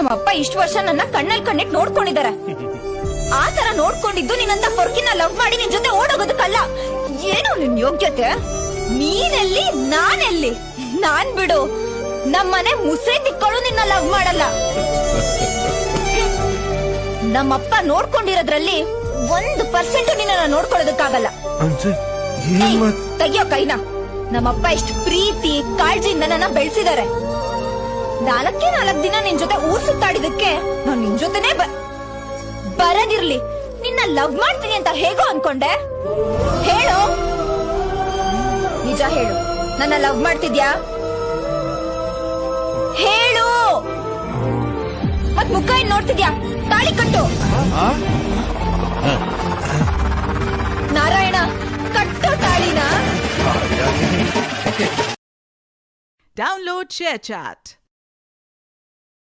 ನಮ್ಮಪ್ಪ ಇಷ್ಟು ವರ್ಷ ನನ್ನ ಕಣ್ಣಿಟ್ಟು ನೋಡ್ಕೊಂಡಿದ್ದಾರೆ. ಆ ತರ ನೋಡ್ಕೊಂಡಿದ್ದು ನಿನ್ನಂತ ಪೊರ್ಕಿನ ಲವ್ ಮಾಡಿ ನಿನ್ ಜೊತೆ ಓಡೋಗೋದಕ್ಕಲ್ಲ. ಏನು ನಿನ್ ಯೋಗ್ಯತೆ? ನೀನೆಲ್ಲಿ ನಾನೆಲ್ಲಿ? ನಾನ್ ಬಿಡು, ನಮ್ಮನೆ ಮುಸ್ರೆ ತಿಕ್ಕೊಳ್ಳು ನಿನ್ನ ಲವ್ ಮಾಡಲ್ಲ. ನಮ್ಮಪ್ಪ ನೋಡ್ಕೊಂಡಿರೋದ್ರಲ್ಲಿ 1% ನಿನ್ನ ನೋಡ್ಕೊಳ್ಳೋದಕ್ಕಾಗಲ್ಲ. ತೆಗಿಯೋ ಕೈನ. ನಮ್ಮಪ್ಪ ಎಷ್ಟು ಪ್ರೀತಿ ಕಾಳಜಿಯಿಂದ ನನ್ನ ಬೆಳೆಸಿದ್ದಾರೆ. 4 ದಿನ ನಿನ್ ಜೊತೆ ಊರ್ ಸುತ್ತಾಡಿದಕ್ಕೆ ನಾನ್ ನಿನ್ ಜೊತೆನೆ ಬರದಿರ್ಲಿ. ನಿನ್ನ ಲವ್ ಮಾಡ್ತೀನಿ ಅಂತ ಹೇಗೋ ಅನ್ಕೊಂಡೆ? ಹೇಳು, ನಿಜ ಹೇಳು, ನನ್ನ ಲವ್ ಮಾಡ್ತಿದ್ಯಾ? ಹೇಳು. ಮತ್ ಮುಖ ಏನ್ ನೋಡ್ತಿದ್ಯಾ? ತಾಳಿ ಕಟ್ಟು. ನಾರಾಯಣ, ಕಟ್ಟು ತಾಳಿನ. Download ShareChat.